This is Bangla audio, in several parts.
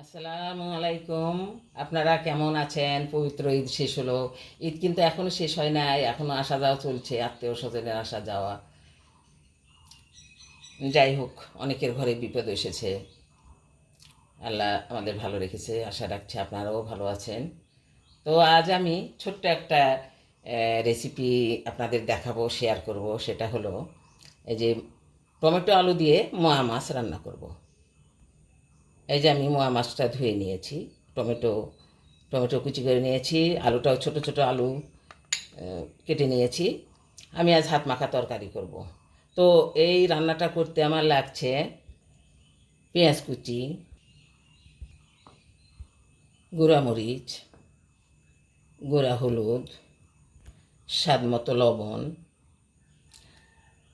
আসসালামু আলাইকুম। আপনারা কেমন আছেন? পবিত্র ঈদ শেষ হলো। ঈদ কিন্তু এখনো শেষ হয় নাই, এখনো আসা যাওয়া চলছে, আত্মীয় স্বজনের আসা যাওয়া। যাই হোক, অনেকের ঘরে বিপদ এসেছে। আল্লাহ আমাদের ভালো রেখেছে, আশা রাখছি আপনারাও ভালো আছেন। তো আজ আমি ছোট্ট একটা রেসিপি আপনাদের দেখাবো, শেয়ার করব। সেটা হলো এই যে টমেটো আলু দিয়ে মোয়া মাছ রান্না করব। এই যে আমি মোয়া মাছটা ধুয়ে নিয়েছি, টমেটো টমেটো কুচি করে নিয়েছি, আলুটাও ছোট ছোট আলু কেটে নিয়েছি। আমি আজ হাত মাখা তরকারি করব। তো এই রান্নাটা করতে আমার লাগছে পেঁয়াজ কুচি, গুঁড়া মরিচ, গুঁড়া হলুদ, স্বাদ মতো লবণ,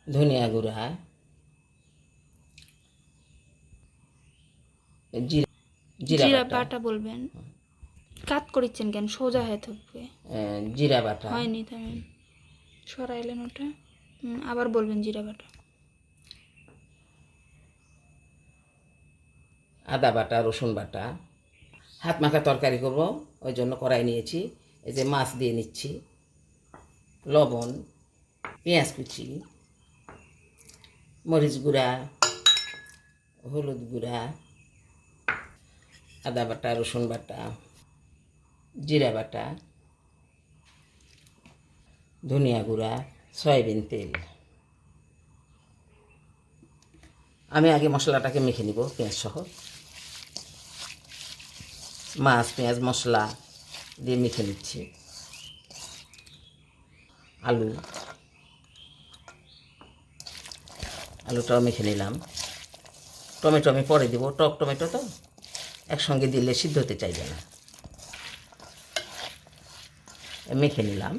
ধনিয়া গুঁড়া, জিরা জিরা জিরা বাটা, বাটা বলবেন। কাত করিচ্ছেন কেন? সোজা হয়ে থাকবে। জিরা বাটা, হয়নি থামেন, সরাইলেন ওটা। আবার বলবেন জিরা বাটা। আদা বাটা, রসুন বাটা। হাত মাখা তরকারি করব, ওই জন্য কড়াই নিয়েছি। এই যে মাছ দিয়ে নিচ্ছি, লবণ, পেঁয়াজ কুচি, মরিচ গুঁড়া, হলুদ গুঁড়া, আদা বাটা, রসুন বাটা, জিরা বাটা, ধনিয়া গুঁড়া, সয়াবিন তেল। আমি আগে মশলাটাকে মেখে নিব পেঁয়াজ সহ। মাছ, পেঁয়াজ, মশলা দিয়ে মেখে নিচ্ছি। আলুটাও মেখে নিলাম। টমেটো আমি পরে দেবো, টক টমেটো তো একসঙ্গে দিলে সিদ্ধ হতে চাইবে না। মেখে নিলাম।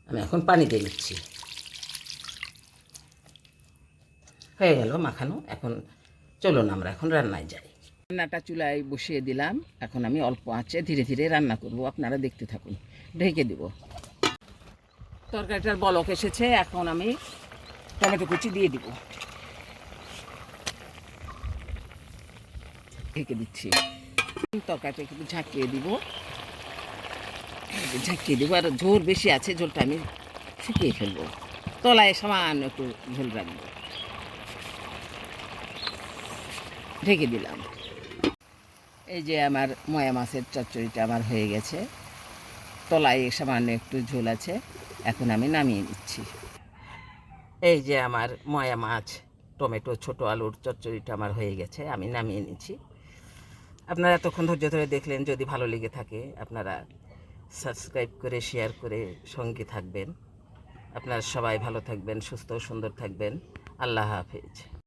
আমি এখন পানি দিয়ে দিচ্ছি। হয়ে গেল মাখানো। এখন চলুন আমরা এখন রান্নায় যাই। রান্নাটা চুলায় বসিয়ে দিলাম। এখন আমি অল্প আঁচে ধীরে ধীরে রান্না করব, আপনারা দেখতে থাকুন। ঢেকে দেব। তরকারিটার বলক এসেছে, এখন আমি টমেটো কুচি দিয়ে দিব। ঢেকে দিচ্ছি। তরকারিটা একটু ঝাঁকিয়ে দিব, ঝাঁকিয়ে দেবো। আর ঝোল বেশি আছে, ঝোলটা আমি শুকিয়ে ফেলবো। তলায় সামান্য একটু ঝোল রাখবো। ঢেকে দিলাম। এই যে আমার ময়া মাছের চচ্চড়িটা আমার হয়ে গেছে। তলায় সামান্য একটু ঝোল আছে, এখন আমি নামিয়ে নিচ্ছি। এই যে আমার ময়া মাছ, টমেটো, ছোট আলুর চচ্চড়িটা আমার হয়ে গেছে, আমি নামিয়ে নিচ্ছি। আপনারা এতক্ষণ ধৈর্য ধরে দেখলেন। যদি ভালো লেগে থাকে আপনারা সাবস্ক্রাইব করে শেয়ার করে সঙ্গে থাকবেন। আপনারা সবাই ভালো থাকবেন, সুস্থ ও সুন্দর থাকবেন। আল্লাহ হাফেজ।